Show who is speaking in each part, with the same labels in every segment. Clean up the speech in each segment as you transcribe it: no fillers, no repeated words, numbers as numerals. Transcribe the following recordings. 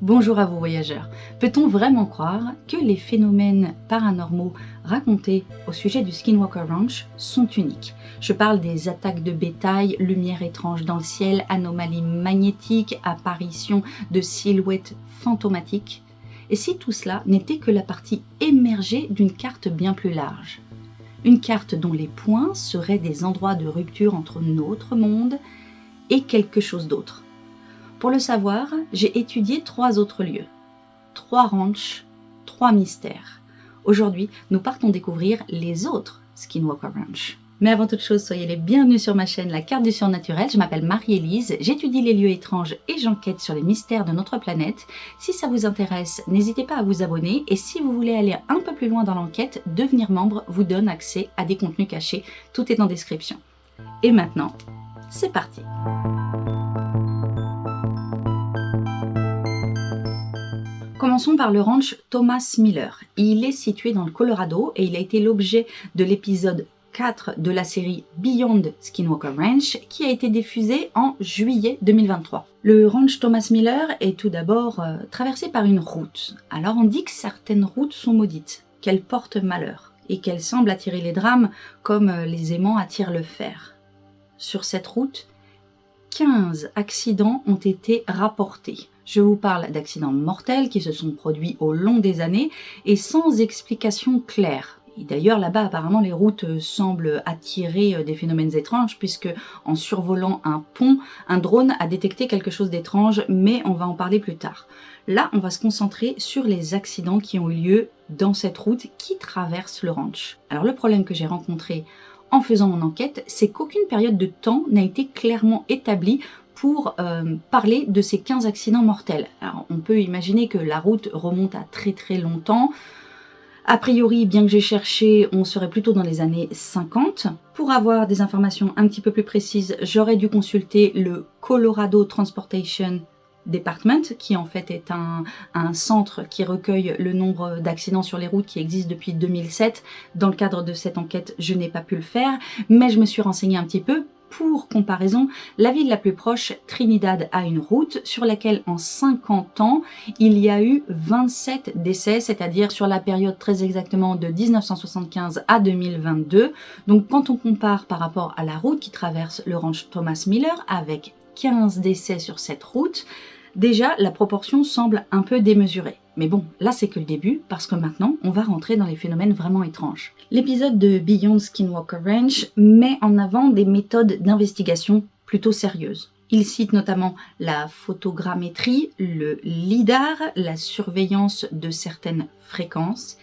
Speaker 1: Bonjour à vous voyageurs. Peut-on vraiment croire que les phénomènes paranormaux racontés au sujet du Skinwalker Ranch sont uniques? Je parle des attaques de bétail, lumière étrange dans le ciel, anomalies magnétiques, apparitions de silhouettes fantomatiques. Et si tout cela n'était que la partie émergée d'une carte bien plus large? Une carte dont les points seraient des endroits de rupture entre notre monde et quelque chose d'autre. Pour le savoir, j'ai étudié 3 autres lieux, 3 ranchs, 3 mystères. Aujourd'hui, nous partons découvrir les autres Skinwalker Ranch. Mais avant toute chose, soyez les bienvenus sur ma chaîne La Carte du Surnaturel. Je m'appelle Marie-Élise, j'étudie les lieux étranges et j'enquête sur les mystères de notre planète. Si ça vous intéresse, n'hésitez pas à vous abonner et si vous voulez aller un peu plus loin dans l'enquête, devenir membre vous donne accès à des contenus cachés. Tout est en description. Et maintenant, c'est parti! Commençons par le ranch Thomas Miller. Il est situé dans le Colorado et il a été l'objet de l'épisode 4 de la série Beyond Skinwalker Ranch qui a été diffusé en juillet 2023. Le ranch Thomas Miller est tout d'abord traversé par une route. Alors on dit que certaines routes sont maudites, qu'elles portent malheur et qu'elles semblent attirer les drames comme les aimants attirent le fer. Sur cette route, 15 accidents ont été rapportés. Je vous parle d'accidents mortels qui se sont produits au long des années et sans explication claire. Et d'ailleurs, là-bas, apparemment, les routes semblent attirer des phénomènes étranges puisque en survolant un pont, un drone a détecté quelque chose d'étrange, mais on va en parler plus tard. Là, on va se concentrer sur les accidents qui ont eu lieu dans cette route qui traverse le ranch. Alors, le problème que j'ai rencontré en faisant mon enquête, c'est qu'aucune période de temps n'a été clairement établie pour parler de ces 15 accidents mortels. Alors, on peut imaginer que la route remonte à très longtemps. A priori, bien que j'ai cherché, on serait plutôt dans les années 50. Pour avoir des informations un petit peu plus précises, j'aurais dû consulter le Colorado Transportation Department, qui en fait est un centre qui recueille le nombre d'accidents sur les routes qui existe depuis 2007. Dans le cadre de cette enquête, je n'ai pas pu le faire, mais je me suis renseignée un petit peu. Pour comparaison, la ville la plus proche, Trinidad, a une route sur laquelle en 50 ans, il y a eu 27 décès, c'est-à-dire sur la période très exactement de 1975 à 2022. Donc quand on compare par rapport à la route qui traverse le ranch Thomas Miller avec 15 décès sur cette route, déjà la proportion semble un peu démesurée. Mais bon, là c'est que le début, parce que maintenant on va rentrer dans les phénomènes vraiment étranges. L'épisode de Beyond Skinwalker Ranch met en avant des méthodes d'investigation plutôt sérieuses. Il cite notamment la photogrammétrie, le lidar, la surveillance de certaines fréquences.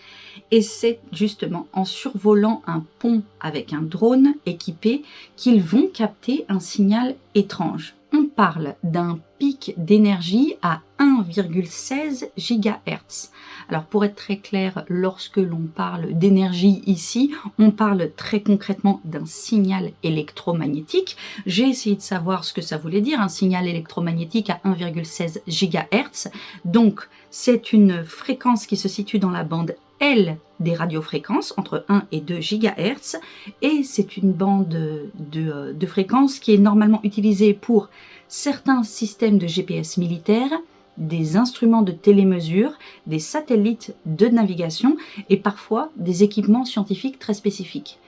Speaker 1: Et c'est justement en survolant un pont avec un drone équipé qu'ils vont capter un signal étrange. On parle d'un pic d'énergie à 1,16 GHz. Alors pour être très clair, lorsque l'on parle d'énergie ici, on parle très concrètement d'un signal électromagnétique. J'ai essayé de savoir ce que ça voulait dire, un signal électromagnétique à 1,16 GHz. Donc c'est une fréquence qui se situe dans la bande L des radiofréquences, entre 1 et 2 GHz, et c'est une bande de fréquences qui est normalement utilisée pour certains systèmes de GPS militaires, des instruments de télémesure, des satellites de navigation et parfois des équipements scientifiques très spécifiques.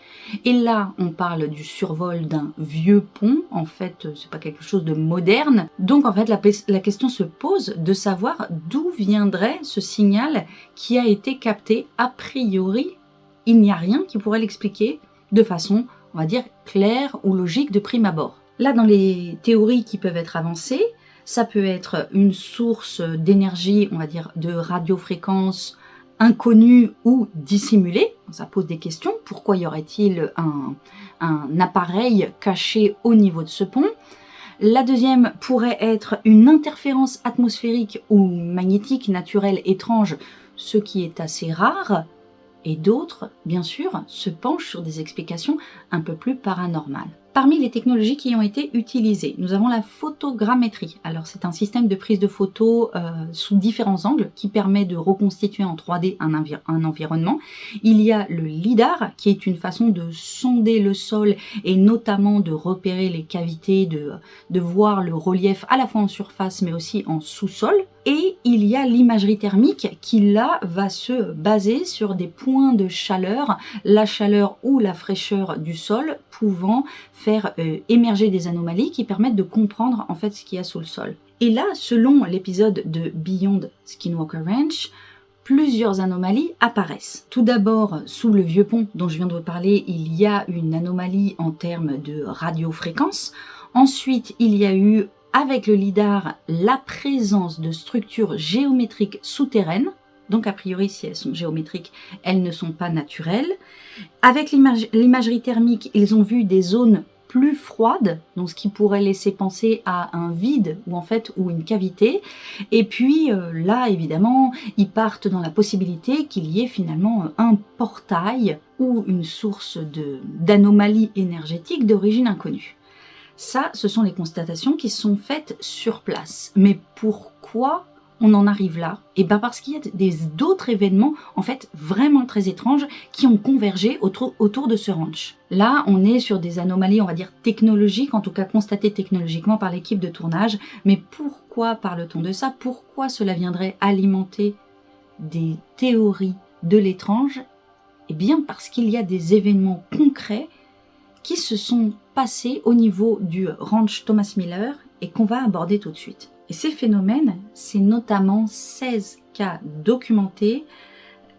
Speaker 1: Et là, on parle du survol d'un vieux pont, en fait, c'est pas quelque chose de moderne. Donc en fait, la question se pose de savoir d'où viendrait ce signal qui a été capté. A priori, il n'y a rien qui pourrait l'expliquer de façon, on va dire, claire ou logique de prime abord. Là, dans les théories qui peuvent être avancées, ça peut être une source d'énergie, on va dire, de radiofréquence inconnue ou dissimulée. Ça pose des questions. Pourquoi y aurait-il un appareil caché au niveau de ce pont? La deuxième pourrait être une interférence atmosphérique ou magnétique naturelle étrange, ce qui est assez rare. Et d'autres, bien sûr, se penchent sur des explications un peu plus paranormales. Parmi les technologies qui ont été utilisées, nous avons la photogrammétrie. Alors c'est un système de prise de photos sous différents angles qui permet de reconstituer en 3D un environnement. Il y a le lidar qui est une façon de sonder le sol et notamment de repérer les cavités, de voir le relief à la fois en surface mais aussi en sous-sol. Et il y a l'imagerie thermique qui là va se baser sur des points de chaleur, la chaleur ou la fraîcheur du sol pouvant faire émerger des anomalies qui permettent de comprendre en fait ce qu'il y a sous le sol. Et là, selon l'épisode de Beyond Skinwalker Ranch, plusieurs anomalies apparaissent. Tout d'abord, sous le vieux pont dont je viens de vous parler, il y a une anomalie en termes de radiofréquence. Ensuite, il y a eu, avec le lidar, la présence de structures géométriques souterraines. Donc a priori, si elles sont géométriques, elles ne sont pas naturelles. Avec l'imagerie thermique, ils ont vu des zones plus froide, donc ce qui pourrait laisser penser à un vide ou une cavité. Et puis là, évidemment, ils partent dans la possibilité qu'il y ait finalement un portail ou une source d'anomalie énergétique d'origine inconnue. Ça, ce sont les constatations qui sont faites sur place. Mais pourquoi on en arrive là? Et bien parce qu'il y a d'autres événements en fait vraiment très étranges qui ont convergé autour de ce ranch. Là, on est sur des anomalies, on va dire technologiques, en tout cas constatées technologiquement par l'équipe de tournage. Mais pourquoi parle-t-on de ça? Pourquoi cela viendrait alimenter des théories de l'étrange? Eh bien parce qu'il y a des événements concrets qui se sont passés au niveau du ranch Thomas Miller et qu'on va aborder tout de suite. Et ces phénomènes, c'est notamment 16 cas documentés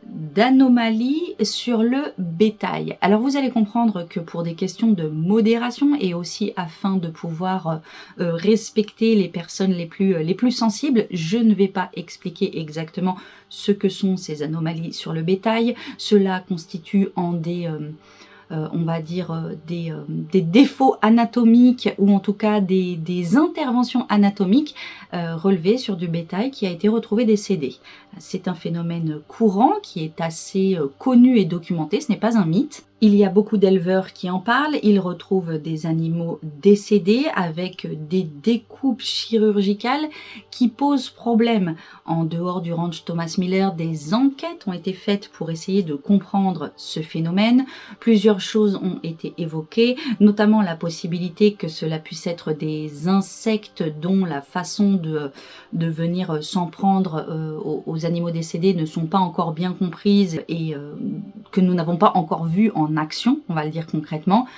Speaker 1: d'anomalies sur le bétail. Alors vous allez comprendre que pour des questions de modération et aussi afin de pouvoir respecter les personnes les plus sensibles, je ne vais pas expliquer exactement ce que sont ces anomalies sur le bétail. Cela constitue en des défauts anatomiques ou en tout cas des interventions anatomiques relevées sur du bétail qui a été retrouvé décédé. C'est un phénomène courant qui est assez connu et documenté, ce n'est pas un mythe. Il y a beaucoup d'éleveurs qui en parlent, ils retrouvent des animaux décédés avec des découpes chirurgicales qui posent problème. En dehors du ranch Thomas Miller, des enquêtes ont été faites pour essayer de comprendre ce phénomène. Plusieurs choses ont été évoquées, notamment la possibilité que cela puisse être des insectes dont la façon de venir s'en prendre aux animaux décédés ne sont pas encore bien comprises et que nous n'avons pas encore vu en action, on va le dire concrètement,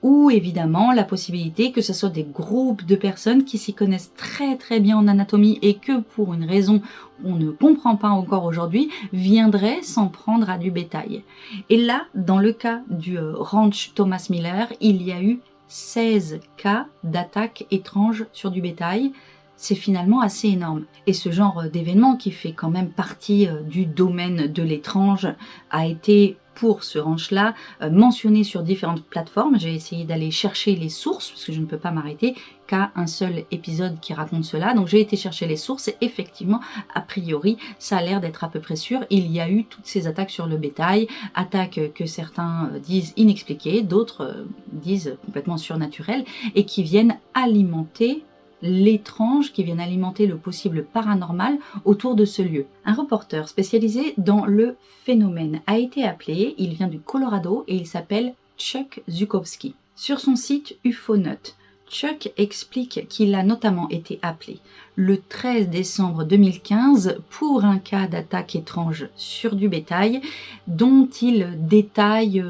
Speaker 1: ou évidemment la possibilité que ce soit des groupes de personnes qui s'y connaissent très très bien en anatomie et que pour une raison on ne comprend pas encore aujourd'hui, viendraient s'en prendre à du bétail. Et là, dans le cas du ranch Thomas Miller, il y a eu 16 cas d'attaques étranges sur du bétail. C'est finalement assez énorme. Et ce genre d'événement qui fait quand même partie du domaine de l'étrange a été, pour ce ranch-là, mentionné sur différentes plateformes. J'ai essayé d'aller chercher les sources, parce que je ne peux pas m'arrêter qu'à un seul épisode qui raconte cela. Donc j'ai été chercher les sources et effectivement, a priori, ça a l'air d'être à peu près sûr. Il y a eu toutes ces attaques sur le bétail, attaques que certains disent inexpliquées, d'autres disent complètement surnaturelles, et qui viennent alimenter l'étrange, qui viennent alimenter le possible paranormal autour de ce lieu. Un reporter spécialisé dans le phénomène a été appelé, il vient du Colorado et il s'appelle Chuck Zukowski. Sur son site UFONut, Chuck explique qu'il a notamment été appelé le 13 décembre 2015 pour un cas d'attaque étrange sur du bétail dont il détaille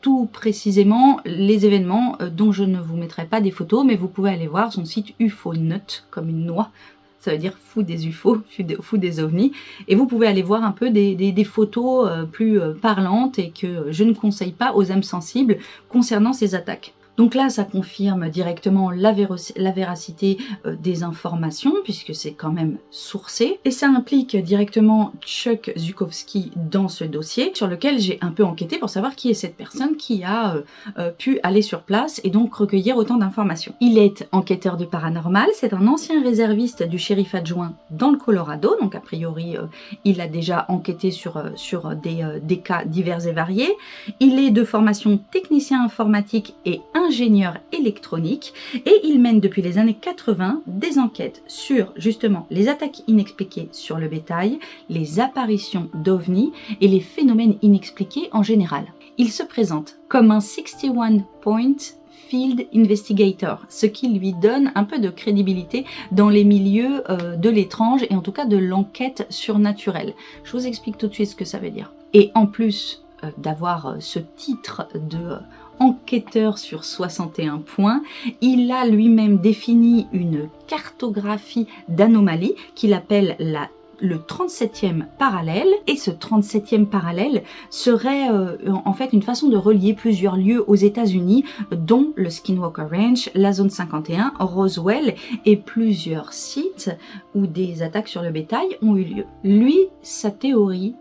Speaker 1: tout précisément les événements dont je ne vous mettrai pas des photos, mais vous pouvez aller voir son site UFONut, comme une noix, ça veut dire fou des UFO, fou des ovnis, et vous pouvez aller voir un peu des photos plus parlantes et que je ne conseille pas aux âmes sensibles concernant ces attaques. Donc là, ça confirme directement la véracité des informations, puisque c'est quand même sourcé. Et ça implique directement Chuck Zukowski dans ce dossier, sur lequel j'ai un peu enquêté pour savoir qui est cette personne qui a pu aller sur place et donc recueillir autant d'informations. Il est enquêteur du paranormal, c'est un ancien réserviste du shérif adjoint dans le Colorado, donc a priori, il a déjà enquêté sur des cas divers et variés. Il est de formation technicien informatique et ingénieur ingénieur électronique et il mène depuis les années 80 des enquêtes sur justement les attaques inexpliquées sur le bétail, les apparitions d'ovnis et les phénomènes inexpliqués en général. Il se présente comme un 61-point Field Investigator, ce qui lui donne un peu de crédibilité dans les milieux de l'étrange et en tout cas de l'enquête surnaturelle. Je vous explique tout de suite ce que ça veut dire. Et en plus d'avoir ce titre de enquêteur sur 61 points, il a lui-même défini une cartographie d'anomalies qu'il appelle le 37e parallèle, et ce 37e parallèle serait en fait une façon de relier plusieurs lieux aux États-Unis, dont le Skinwalker Ranch, la zone 51, Roswell et plusieurs sites où des attaques sur le bétail ont eu lieu. Lui, sa théorie,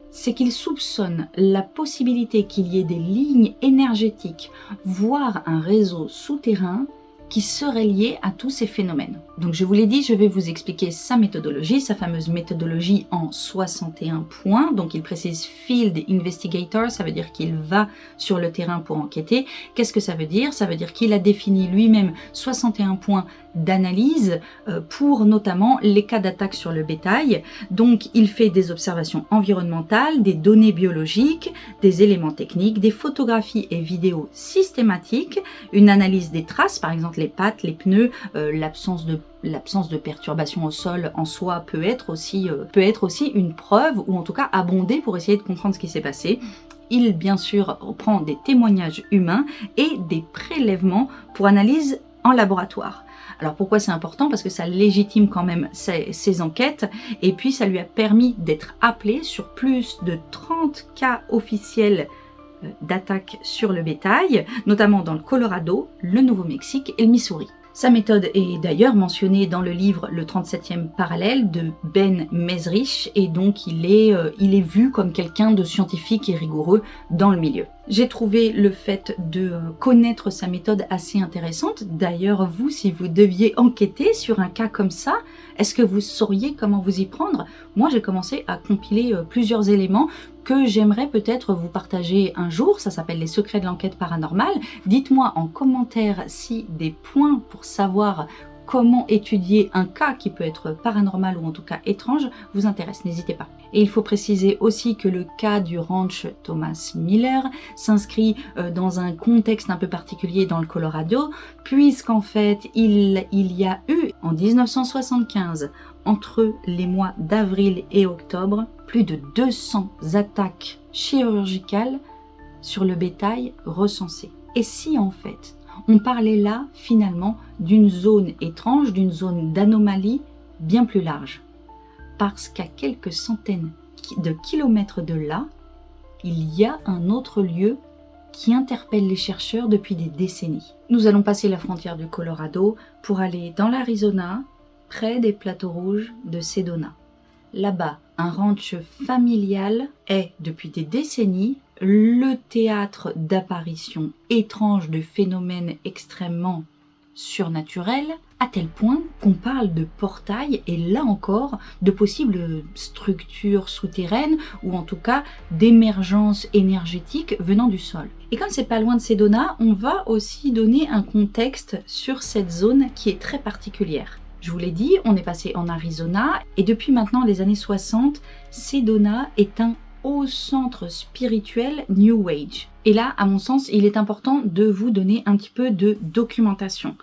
Speaker 1: c'est qu'il soupçonne la possibilité qu'il y ait des lignes énergétiques, voire un réseau souterrain qui serait lié à tous ces phénomènes. Donc je vous l'ai dit, je vais vous expliquer sa méthodologie, sa fameuse méthodologie en 61 points. Donc il précise Field Investigator, ça veut dire qu'il va sur le terrain pour enquêter. Qu'est-ce que ça veut dire? Ça veut dire qu'il a défini lui-même 61 points d'analyse pour notamment les cas d'attaque sur le bétail. Donc il fait des observations environnementales, des données biologiques, des éléments techniques, des photographies et vidéos systématiques, une analyse des traces, par exemple les pattes, les pneus, l'absence de perturbation au sol en soi peut être aussi une preuve, ou en tout cas abondée pour essayer de comprendre ce qui s'est passé. Il bien sûr prend des témoignages humains et des prélèvements pour analyse en laboratoire. Alors pourquoi c'est important? Parce que ça légitime quand même ses enquêtes, et puis ça lui a permis d'être appelé sur plus de 30 cas officiels d'attaques sur le bétail, notamment dans le Colorado, le Nouveau-Mexique et le Missouri. Sa méthode est d'ailleurs mentionnée dans le livre Le 37e parallèle de Ben Mesrich, et donc il est vu comme quelqu'un de scientifique et rigoureux dans le milieu. J'ai trouvé le fait de connaître sa méthode assez intéressante. D'ailleurs, vous, si vous deviez enquêter sur un cas comme ça, est-ce que vous sauriez comment vous y prendre? Moi, j'ai commencé à compiler plusieurs éléments que j'aimerais peut-être vous partager un jour. Ça s'appelle Les secrets de l'enquête paranormale. Dites-moi en commentaire si des points pour savoir comment étudier un cas qui peut être paranormal ou en tout cas étrange vous intéresse, n'hésitez pas. Et il faut préciser aussi que le cas du ranch Thomas Miller s'inscrit dans un contexte un peu particulier dans le Colorado, puisqu'en fait il y a eu en 1975, entre les mois d'avril et octobre, plus de 200 attaques chirurgicales sur le bétail recensées. Et si en fait on parlait là finalement d'une zone étrange, d'une zone d'anomalie bien plus large? Parce qu'à quelques centaines de kilomètres de là, il y a un autre lieu qui interpelle les chercheurs depuis des décennies. Nous allons passer la frontière du Colorado pour aller dans l'Arizona, près des plateaux rouges de Sedona. Là-bas, un ranch familial est, depuis des décennies, le théâtre d'apparitions étranges de phénomènes extrêmement surnaturels, à tel point qu'on parle de portails et là encore de possibles structures souterraines ou en tout cas d'émergence énergétique venant du sol. Et comme c'est pas loin de Sedona, on va aussi donner un contexte sur cette zone qui est très particulière. Je vous l'ai dit, on est passé en Arizona et depuis maintenant les années 60, Sedona est un haut centre spirituel New Age. Et là, à mon sens, il est important de vous donner un petit peu de documentation.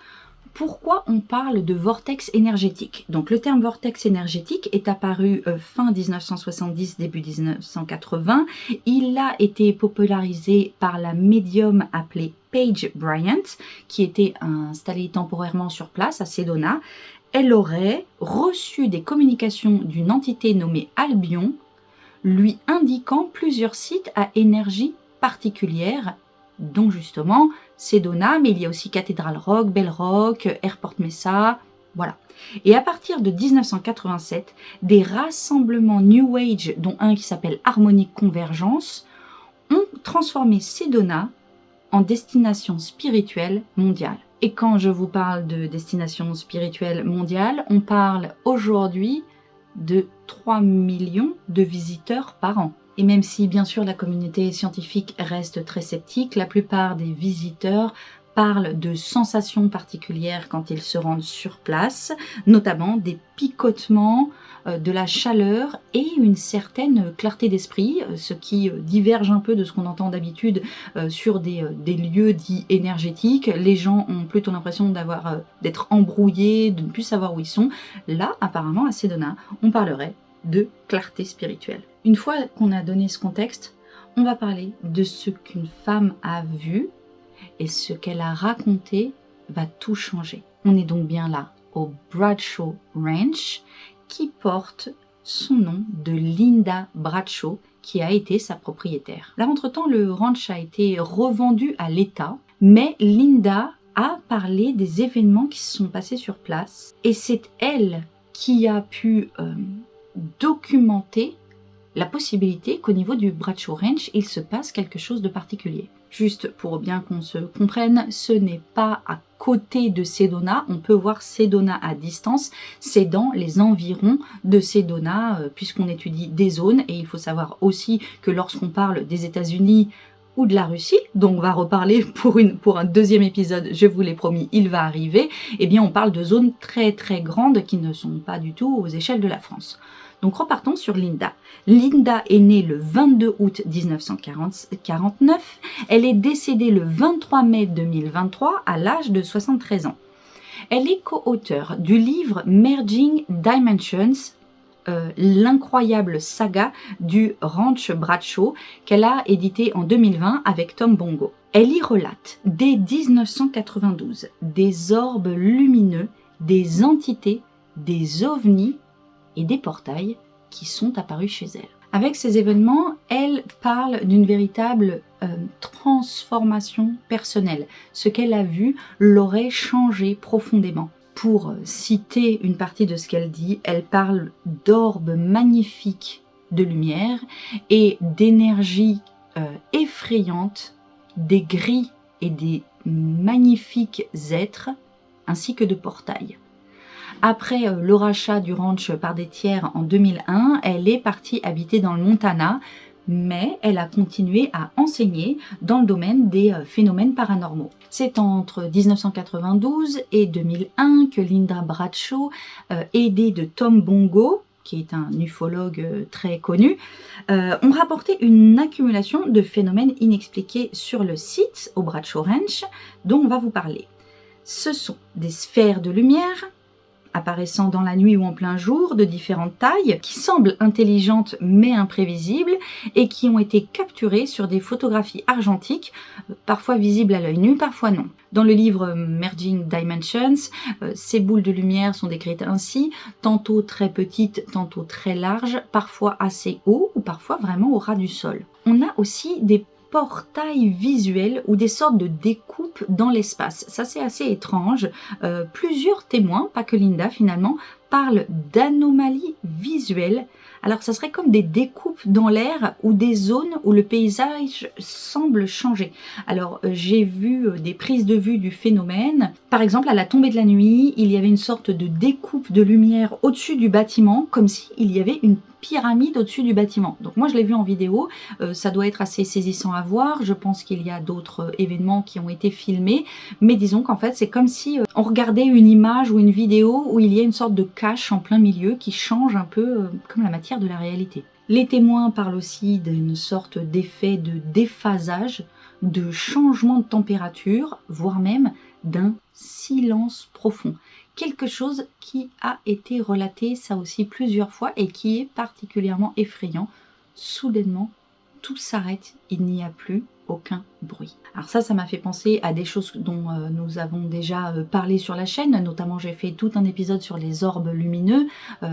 Speaker 1: Pourquoi on parle de vortex énergétique? Donc le terme vortex énergétique est apparu fin 1970, début 1980. Il a été popularisé par la médium appelée Paige Bryant, qui était installée temporairement sur place à Sedona. Elle aurait reçu des communications d'une entité nommée Albion, lui indiquant plusieurs sites à énergie particulière, dont justement Sedona, mais il y a aussi Cathedral Rock, Bell Rock, Airport Mesa, voilà. Et à partir de 1987, des rassemblements New Age, dont un qui s'appelle Harmonique Convergence, ont transformé Sedona en destination spirituelle mondiale. Et quand je vous parle de destination spirituelle mondiale, on parle aujourd'hui de 3 millions de visiteurs par an. Et même si bien sûr la communauté scientifique reste très sceptique, la plupart des visiteurs parlent de sensations particulières quand ils se rendent sur place, notamment des picotements, de la chaleur et une certaine clarté d'esprit, ce qui diverge un peu de ce qu'on entend d'habitude sur des lieux dits énergétiques. Les gens ont plutôt l'impression d'être embrouillés, de ne plus savoir où ils sont. Là, apparemment, à Sedona, on parlerait de clarté spirituelle. Une fois qu'on a donné ce contexte, on va parler de ce qu'une femme a vu et ce qu'elle a raconté va tout changer. On est donc bien là au Bradshaw Ranch qui porte son nom de Linda Bradshaw qui a été sa propriétaire. Là, entre-temps, le ranch a été revendu à l'État, mais Linda a parlé des événements qui se sont passés sur place et c'est elle qui a pu documenter la possibilité qu'au niveau du Bradshaw Ranch, il se passe quelque chose de particulier. Juste pour bien qu'on se comprenne, ce n'est pas à côté de Sedona, on peut voir Sedona à distance, c'est dans les environs de Sedona, puisqu'on étudie des zones, et il faut savoir aussi que lorsqu'on parle des États-Unis ou de la Russie, dont on va reparler pour un deuxième épisode, je vous l'ai promis, il va arriver, eh bien on parle de zones très très grandes qui ne sont pas du tout aux échelles de la France. Donc repartons sur Linda. Linda est née le 22 août 1949. Elle est décédée le 23 mai 2023 à l'âge de 73 ans. Elle est co-auteure du livre Merging Dimensions, l'incroyable saga du Ranch Bradshaw qu'elle a édité en 2020 avec Tom Bongo. Elle y relate dès 1992 des orbes lumineux, des entités, des ovnis et des portails qui sont apparus chez elle. Avec ces événements, elle parle d'une véritable transformation personnelle. Ce qu'elle a vu l'aurait changé profondément. Pour citer une partie de ce qu'elle dit, elle parle d'orbes magnifiques de lumière et d'énergie effrayante, des gris et des magnifiques êtres, ainsi que de portails. Après le rachat du ranch par des tiers en 2001, elle est partie habiter dans le Montana, mais elle a continué à enseigner dans le domaine des phénomènes paranormaux. C'est entre 1992 et 2001 que Linda Bradshaw, aidée de Tom Bongo, qui est un ufologue très connu, ont rapporté une accumulation de phénomènes inexpliqués sur le site, au Bradshaw Ranch, dont on va vous parler. Ce sont des sphères de lumière, apparaissant dans la nuit ou en plein jour, de différentes tailles, qui semblent intelligentes mais imprévisibles, et qui ont été capturées sur des photographies argentiques, parfois visibles à l'œil nu, parfois non. Dans le livre Merging Dimensions, ces boules de lumière sont décrites ainsi, tantôt très petites, tantôt très larges, parfois assez haut ou parfois vraiment au ras du sol. On a aussi des portails visuels ou des sortes de découpes dans l'espace. Ça, c'est assez étrange. Plusieurs témoins, pas que Linda finalement, parlent d'anomalies visuelles. Alors, ça serait comme des découpes dans l'air ou des zones où le paysage semble changer. Alors, j'ai vu des prises de vue du phénomène. Par exemple, à la tombée de la nuit, il y avait une sorte de découpe de lumière au-dessus du bâtiment, comme s'il y avait une pyramide au-dessus du bâtiment. Donc moi je l'ai vu en vidéo, ça doit être assez saisissant à voir, je pense qu'il y a d'autres événements qui ont été filmés, mais disons qu'en fait c'est comme si on regardait une image ou une vidéo où il y a une sorte de cache en plein milieu qui change un peu comme la matière de la réalité. Les témoins parlent aussi d'une sorte d'effet de déphasage, de changement de température, voire même d'un silence profond. Quelque chose qui a été relaté, ça aussi, plusieurs fois et qui est particulièrement effrayant. Soudainement, tout s'arrête, il n'y a plus aucun bruit. Alors ça m'a fait penser à des choses dont nous avons déjà parlé sur la chaîne, notamment j'ai fait tout un épisode sur les orbes lumineux,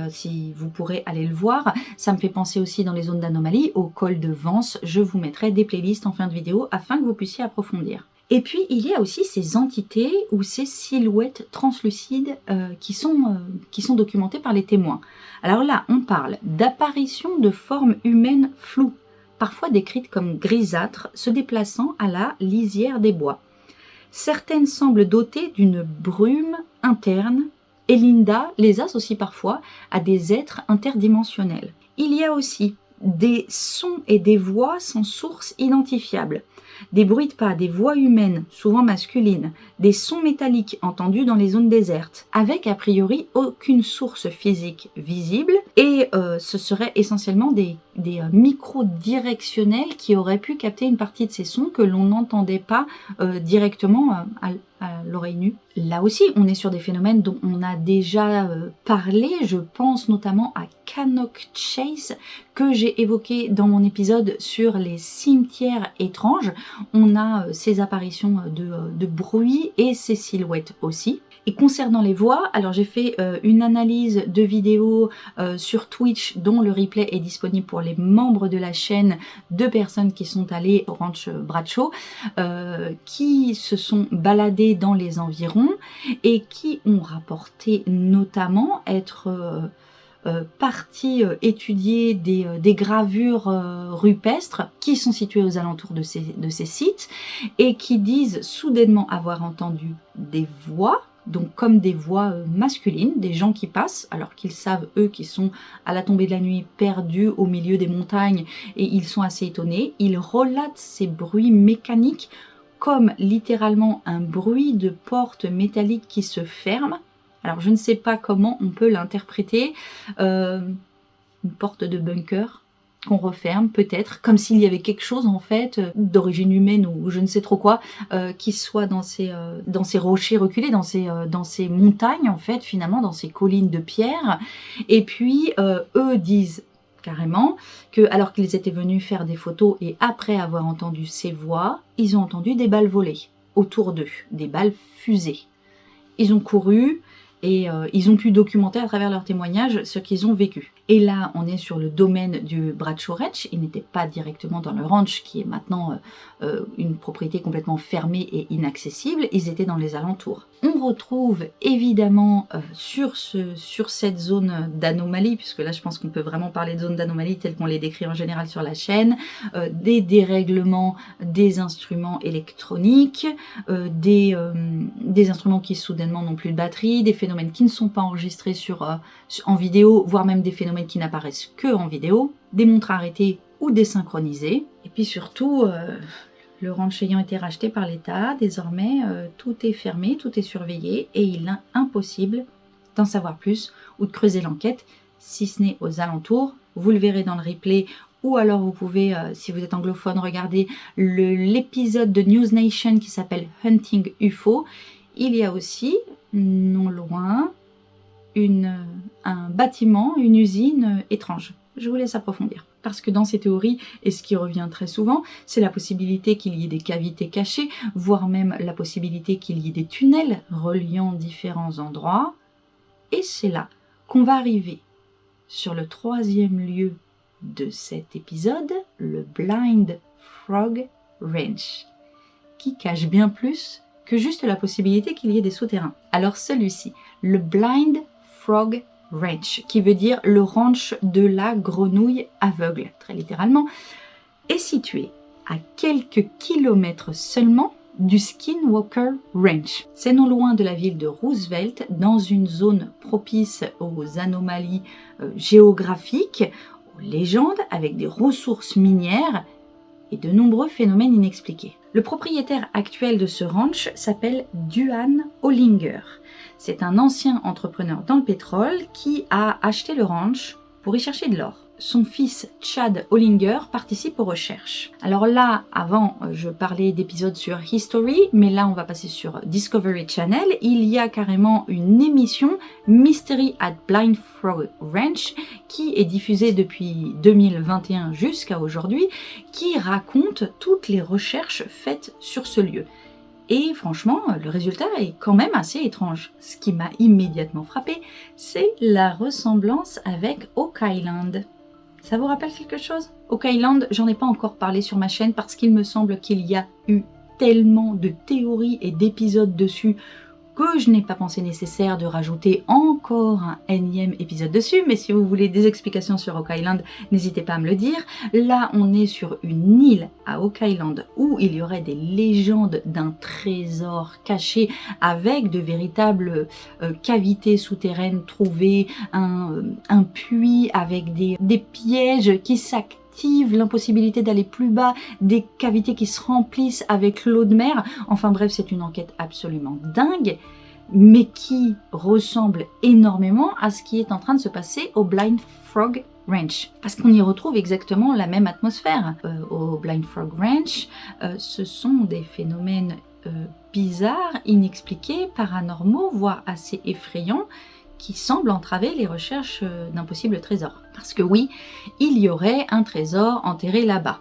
Speaker 1: si vous pourrez aller le voir. Ça me fait penser aussi dans les zones d'anomalie, au col de Vence. Je vous mettrai des playlists en fin de vidéo afin que vous puissiez approfondir. Et puis, il y a aussi ces entités ou ces silhouettes translucides qui sont documentées par les témoins. Alors là, on parle d'apparitions de formes humaines floues, parfois décrites comme grisâtres, se déplaçant à la lisière des bois. Certaines semblent dotées d'une brume interne, et Linda les associe parfois à des êtres interdimensionnels. Il y a aussi des sons et des voix sans source identifiable. des bruits de pas, des voix humaines, souvent masculines, des sons métalliques entendus dans les zones désertes, avec a priori aucune source physique visible, et ce serait essentiellement des micros directionnels qui auraient pu capter une partie de ces sons que l'on n'entendait pas directement à l'oreille nue. Là aussi, on est sur des phénomènes dont on a déjà parlé. Je pense notamment à Cannock Chase, que j'ai évoqué dans mon épisode sur les cimetières étranges. On a ces apparitions de bruit et ces silhouettes aussi. Et concernant les voix, alors j'ai fait une analyse de vidéos sur Twitch dont le replay est disponible pour les membres de la chaîne de personnes qui sont allées au ranch Bradshaw, qui se sont baladées dans les environs et qui ont rapporté notamment être partie étudier des gravures rupestres qui sont situées aux alentours de ces sites et qui disent soudainement avoir entendu des voix, donc comme des voix masculines, des gens qui passent, alors qu'ils savent, eux, qu'ils sont à la tombée de la nuit perdus au milieu des montagnes et ils sont assez étonnés. Ils relatent ces bruits mécaniques comme littéralement un bruit de porte métallique qui se ferme. Alors je ne sais pas comment on peut l'interpréter, une porte de bunker qu'on referme peut-être, comme s'il y avait quelque chose en fait d'origine humaine ou je ne sais trop quoi, qui soit dans ces rochers reculés, dans ces montagnes en fait, finalement dans ces collines de pierre. Et puis eux disent carrément que alors qu'ils étaient venus faire des photos et après avoir entendu ces voix, ils ont entendu des balles voler autour d'eux, des balles fusées. Ils ont couru et ils ont pu documenter à travers leurs témoignages ce qu'ils ont vécu. Et là, on est sur le domaine du Bradshaw Ranch. Ils n'étaient pas directement dans le ranch, qui est maintenant une propriété complètement fermée et inaccessible. Ils étaient dans les alentours. On retrouve évidemment sur cette zone d'anomalie, puisque là, je pense qu'on peut vraiment parler de zone d'anomalie telle qu'on les décrit en général sur la chaîne, des dérèglements des instruments électroniques, des instruments qui soudainement n'ont plus de batterie, des phénomènes qui ne sont pas enregistrés en vidéo, voire même des phénomènes qui n'apparaissent que en vidéo, des montres arrêtées ou désynchronisées, et puis surtout, le ranch ayant été racheté par l'État, désormais tout est fermé, tout est surveillé, et il est impossible d'en savoir plus ou de creuser l'enquête, si ce n'est aux alentours. Vous le verrez dans le replay, ou alors vous pouvez, si vous êtes anglophone, regarder l'épisode de News Nation qui s'appelle Hunting UFO. Il y a aussi, non loin, un bâtiment, une usine étrange. Je vous laisse approfondir. Parce que dans ces théories, et ce qui revient très souvent, c'est la possibilité qu'il y ait des cavités cachées, voire même la possibilité qu'il y ait des tunnels reliant différents endroits. Et c'est là qu'on va arriver sur le troisième lieu de cet épisode, le Blind Frog Ranch, qui cache bien plus que juste la possibilité qu'il y ait des souterrains. Alors celui-ci, le Blind Frog Ranch, qui veut dire le ranch de la grenouille aveugle, très littéralement, est situé à quelques kilomètres seulement du Skinwalker Ranch. C'est non loin de la ville de Roosevelt, dans une zone propice aux anomalies géographiques, aux légendes, avec des ressources minières et de nombreux phénomènes inexpliqués. Le propriétaire actuel de ce ranch s'appelle Duane Hollinger. C'est un ancien entrepreneur dans le pétrole qui a acheté le ranch pour y chercher de l'or. Son fils Chad Hollinger participe aux recherches. Alors là, avant, je parlais d'épisodes sur History, mais là, on va passer sur Discovery Channel. Il y a carrément une émission Mystery at Blind Frog Ranch qui est diffusée depuis 2021 jusqu'à aujourd'hui, qui raconte toutes les recherches faites sur ce lieu. Et franchement, le résultat est quand même assez étrange. Ce qui m'a immédiatement frappé, c'est la ressemblance avec Oak Island. Ça vous rappelle quelque chose? Oak Island, j'en ai pas encore parlé sur ma chaîne parce qu'il me semble qu'il y a eu tellement de théories et d'épisodes dessus que je n'ai pas pensé nécessaire de rajouter encore un énième épisode dessus, mais si vous voulez des explications sur Oak Island, n'hésitez pas à me le dire. Là, on est sur une île à Oak Island où il y aurait des légendes d'un trésor caché avec de véritables cavités souterraines trouvées, un puits avec des pièges qui active, l'impossibilité d'aller plus bas, des cavités qui se remplissent avec l'eau de mer. Enfin bref, c'est une enquête absolument dingue, mais qui ressemble énormément à ce qui est en train de se passer au Blind Frog Ranch. Parce qu'on y retrouve exactement la même atmosphère. Au Blind Frog Ranch, ce sont des phénomènes bizarres, inexpliqués, paranormaux, voire assez effrayants, qui semblent entraver les recherches d'un possible trésor. Parce que oui, il y aurait un trésor enterré là-bas.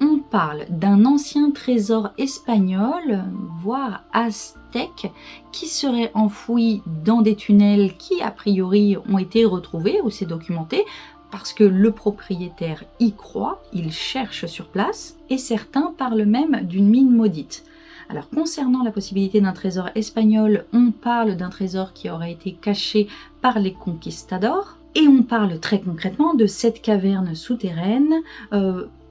Speaker 1: On parle d'un ancien trésor espagnol, voire aztèque, qui serait enfoui dans des tunnels qui, a priori, ont été retrouvés ou c'est documenté, parce que le propriétaire y croit, il cherche sur place, et certains parlent même d'une mine maudite. Alors concernant la possibilité d'un trésor espagnol, on parle d'un trésor qui aurait été caché par les conquistadors, et on parle très concrètement de cette caverne souterraine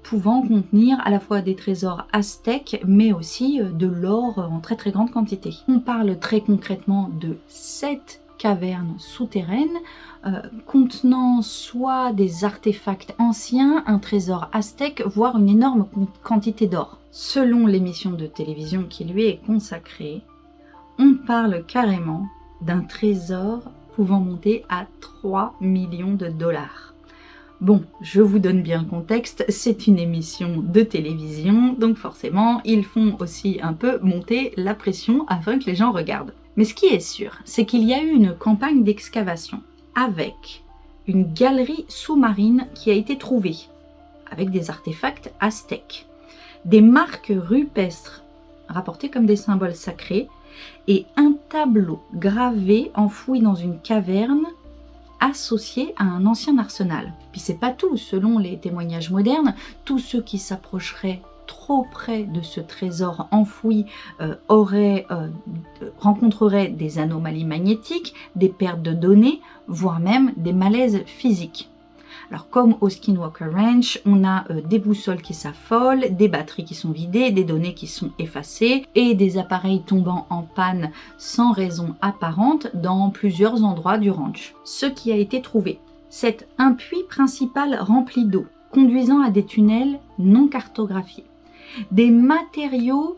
Speaker 1: pouvant contenir à la fois des trésors aztèques, mais aussi de l'or en très très grande quantité. On parle très concrètement de 7 cavernes souterraines contenant soit des artefacts anciens, un trésor aztèque, voire une énorme quantité d'or. Selon l'émission de télévision qui lui est consacrée, on parle carrément d'un trésor pouvant monter à 3 millions de dollars. Bon, je vous donne bien le contexte, c'est une émission de télévision, donc forcément, ils font aussi un peu monter la pression afin que les gens regardent. Mais ce qui est sûr, c'est qu'il y a eu une campagne d'excavation avec une galerie sous-marine qui a été trouvée, avec des artefacts aztèques, des marques rupestres rapportées comme des symboles sacrés, et un tableau gravé enfoui dans une caverne associé à un ancien arsenal. Puis c'est pas tout, selon les témoignages modernes, tous ceux qui s'approcheraient trop près de ce trésor enfoui rencontreraient des anomalies magnétiques, des pertes de données, voire même des malaises physiques. Alors comme au Skinwalker Ranch, on a des boussoles qui s'affolent, des batteries qui sont vidées, des données qui sont effacées et des appareils tombant en panne sans raison apparente dans plusieurs endroits du ranch. Ce qui a été trouvé, c'est un puits principal rempli d'eau, conduisant à des tunnels non cartographiés, des matériaux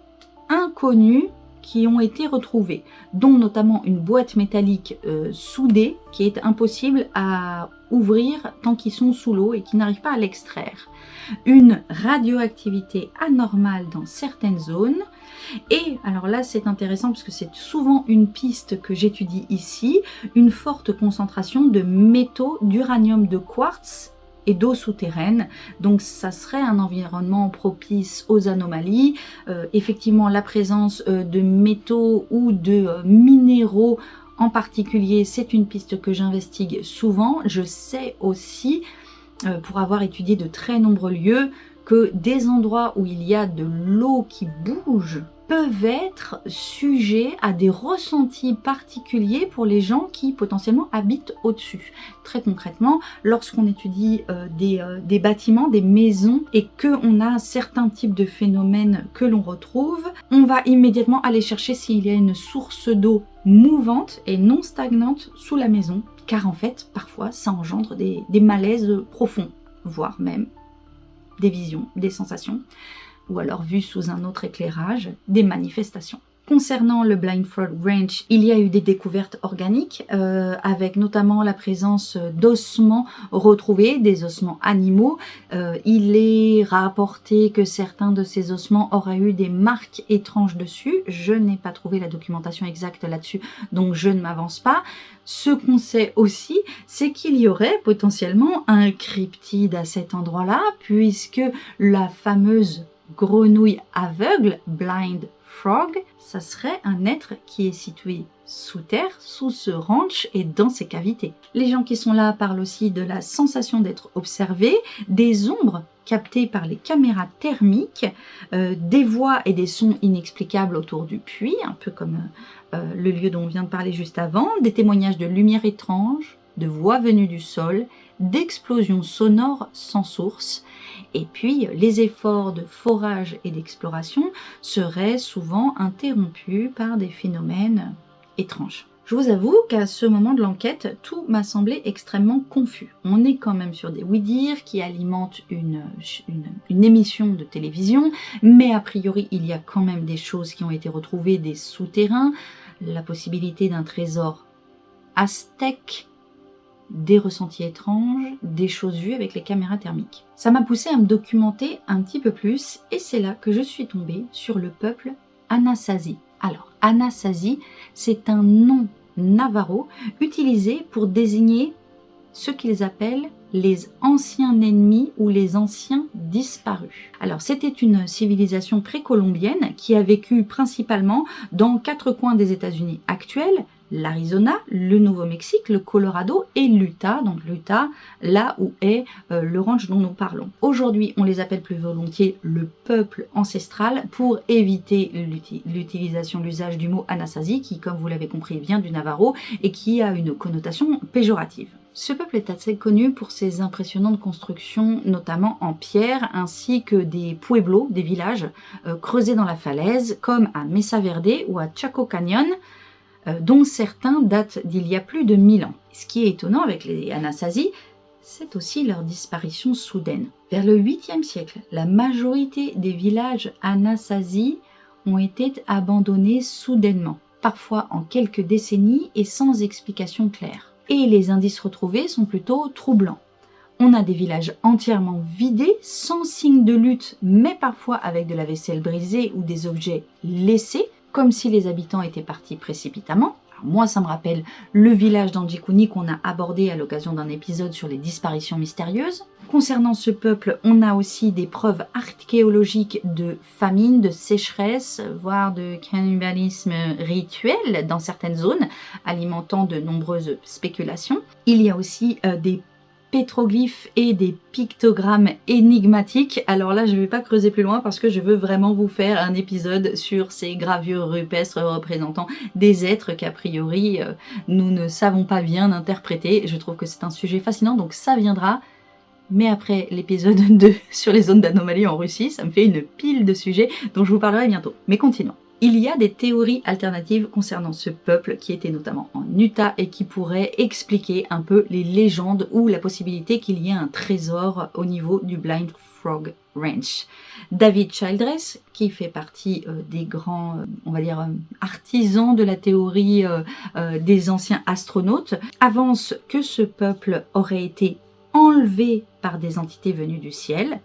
Speaker 1: inconnus qui ont été retrouvés, dont notamment une boîte métallique soudée qui est impossible à ouvrir tant qu'ils sont sous l'eau et qui n'arrivent pas à l'extraire, une radioactivité anormale dans certaines zones, et alors là c'est intéressant parce que c'est souvent une piste que j'étudie ici, une forte concentration de métaux, d'uranium, de quartz et d'eau souterraine, donc ça serait un environnement propice aux anomalies. Effectivement, la présence de métaux ou de minéraux en particulier, c'est une piste que j'investigue souvent. Je sais aussi, pour avoir étudié de très nombreux lieux, que des endroits où il y a de l'eau qui bouge peuvent être sujets à des ressentis particuliers pour les gens qui potentiellement habitent au-dessus. Très concrètement, lorsqu'on étudie des bâtiments, des maisons, et qu'on a certains types de phénomènes que l'on retrouve, on va immédiatement aller chercher s'il y a une source d'eau mouvante et non stagnante sous la maison, car en fait, parfois, ça engendre des malaises profonds, voire même des visions, des sensations, ou alors vu sous un autre éclairage, des manifestations. Concernant le Blind Frog Ranch, il y a eu des découvertes organiques, avec notamment la présence d'ossements retrouvés, des ossements animaux. Il est rapporté que certains de ces ossements auraient eu des marques étranges dessus. Je n'ai pas trouvé la documentation exacte là-dessus, donc je ne m'avance pas. Ce qu'on sait aussi, c'est qu'il y aurait potentiellement un cryptide à cet endroit-là, puisque la fameuse grenouille aveugle, Blind Frog, ça serait un être qui est situé sous terre, sous ce ranch et dans ses cavités. Les gens qui sont là parlent aussi de la sensation d'être observés, des ombres captées par les caméras thermiques, des voix et des sons inexplicables autour du puits, un peu comme le lieu dont on vient de parler juste avant, des témoignages de lumière étrange, de voix venues du sol, d'explosions sonores sans source. Et puis, les efforts de forage et d'exploration seraient souvent interrompus par des phénomènes étranges. Je vous avoue qu'à ce moment de l'enquête, tout m'a semblé extrêmement confus. On est quand même sur des oui-dire qui alimentent une émission de télévision, mais a priori il y a quand même des choses qui ont été retrouvées, des souterrains, la possibilité d'un trésor aztèque, des ressentis étranges, des choses vues avec les caméras thermiques. Ça m'a poussé à me documenter un petit peu plus et c'est là que je suis tombée sur le peuple Anasazi. Alors, Anasazi, c'est un nom navarro utilisé pour désigner ce qu'ils appellent les anciens ennemis ou les anciens disparus. Alors, c'était une civilisation précolombienne qui a vécu principalement dans 4 coins des États-Unis actuels, l'Arizona, le Nouveau-Mexique, le Colorado et l'Utah, donc l'Utah, là où est le ranch dont nous parlons. Aujourd'hui, on les appelle plus volontiers le peuple ancestral pour éviter l'usage du mot Anasazi qui, comme vous l'avez compris, vient du Navarro et qui a une connotation péjorative. Ce peuple est assez connu pour ses impressionnantes constructions, notamment en pierre, ainsi que des pueblos, des villages creusés dans la falaise, comme à Mesa Verde ou à Chaco Canyon, dont certains datent d'il y a plus de 1000 ans. Ce qui est étonnant avec les Anasazi, c'est aussi leur disparition soudaine. Vers le 8e siècle, la majorité des villages Anasazi ont été abandonnés soudainement, parfois en quelques décennies et sans explication claire. Et les indices retrouvés sont plutôt troublants. On a des villages entièrement vidés, sans signe de lutte, mais parfois avec de la vaisselle brisée ou des objets laissés, comme si les habitants étaient partis précipitamment. Alors moi, ça me rappelle le village d'Anjikuni qu'on a abordé à l'occasion d'un épisode sur les disparitions mystérieuses. Concernant ce peuple, on a aussi des preuves archéologiques de famine, de sécheresse, voire de cannibalisme rituel dans certaines zones, alimentant de nombreuses spéculations. Il y a aussi des pétroglyphes et des pictogrammes énigmatiques. Alors là, je ne vais pas creuser plus loin parce que je veux vraiment vous faire un épisode sur ces gravures rupestres représentant des êtres qu'a priori nous ne savons pas bien interpréter. Je trouve que c'est un sujet fascinant, donc ça viendra. Mais après l'épisode 2 sur les zones d'anomalie en Russie, ça me fait une pile de sujets dont je vous parlerai bientôt. Mais continuons. Il y a des théories alternatives concernant ce peuple qui était notamment en Utah et qui pourraient expliquer un peu les légendes ou la possibilité qu'il y ait un trésor au niveau du Blind Frog Ranch. David Childress, qui fait partie des grands, on va dire, artisans de la théorie des anciens astronautes, avance que ce peuple aurait été enlevés par des entités venues du ciel.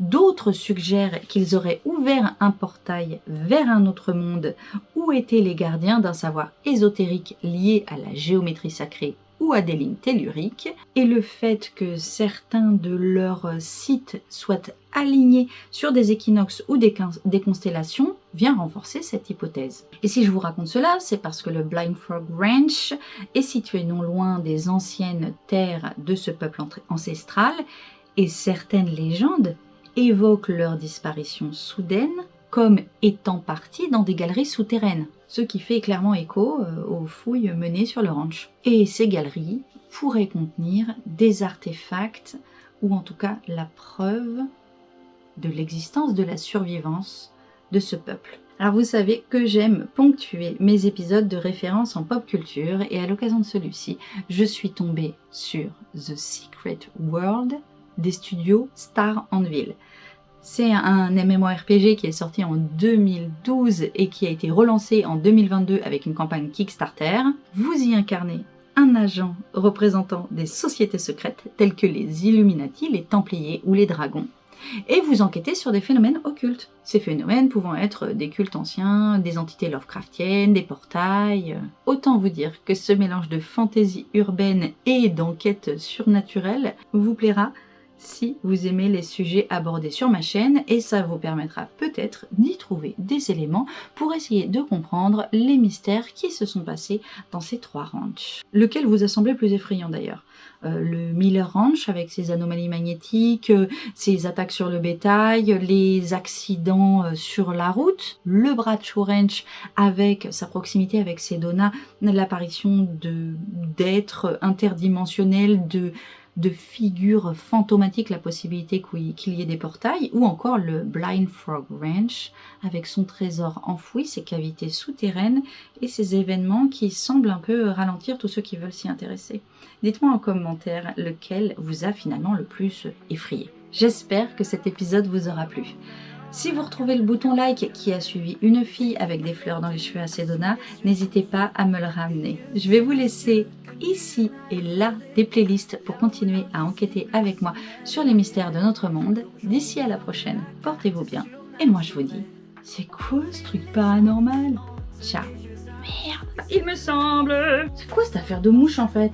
Speaker 1: D'autres suggèrent qu'ils auraient ouvert un portail vers un autre monde où étaient les gardiens d'un savoir ésotérique lié à la géométrie sacrée ou à des lignes telluriques. Et le fait que certains de leurs sites soient alignés sur des équinoxes ou des constellations vient renforcer cette hypothèse. Et si je vous raconte cela, c'est parce que le Blind Frog Ranch est situé non loin des anciennes terres de ce peuple ancestral et certaines légendes évoquent leur disparition soudaine comme étant partis dans des galeries souterraines, ce qui fait clairement écho aux fouilles menées sur le ranch. Et ces galeries pourraient contenir des artefacts ou en tout cas la preuve de l'existence de la survivance de ce peuple. Alors vous savez que j'aime ponctuer mes épisodes de référence en pop culture et à l'occasion de celui-ci, je suis tombée sur The Secret World des studios Star Anvil. C'est un MMORPG qui est sorti en 2012 et qui a été relancé en 2022 avec une campagne Kickstarter. Vous y incarnez un agent représentant des sociétés secrètes telles que les Illuminati, les Templiers ou les Dragons. Et vous enquêtez sur des phénomènes occultes. Ces phénomènes pouvant être des cultes anciens, des entités Lovecraftiennes, des portails. Autant vous dire que ce mélange de fantaisie urbaine et d'enquête surnaturelle vous plaira si vous aimez les sujets abordés sur ma chaîne et ça vous permettra peut-être d'y trouver des éléments pour essayer de comprendre les mystères qui se sont passés dans ces 3 ranchs. Lequel vous a semblé plus effrayant d'ailleurs ? Le Miller Ranch avec ses anomalies magnétiques, ses attaques sur le bétail, les accidents sur la route, le Bradshaw Ranch avec sa proximité avec Sedona, l'apparition d'êtres interdimensionnels, de de figures fantomatiques la possibilité qu'il y ait des portails, ou encore le Blind Frog Ranch avec son trésor enfoui, ses cavités souterraines et ses événements qui semblent un peu ralentir tous ceux qui veulent s'y intéresser. Dites-moi en commentaire lequel vous a finalement le plus effrayé. J'espère que cet épisode vous aura plu. Si vous retrouvez le bouton like qui a suivi une fille avec des fleurs dans les cheveux à Sedona, n'hésitez pas à me le ramener. Je vais vous laisser ici et là des playlists pour continuer à enquêter avec moi sur les mystères de notre monde. D'ici à la prochaine, portez-vous bien. Et moi je vous dis, c'est quoi ce truc paranormal? Ciao. Merde, il me semble. C'est quoi cette affaire de mouche en fait?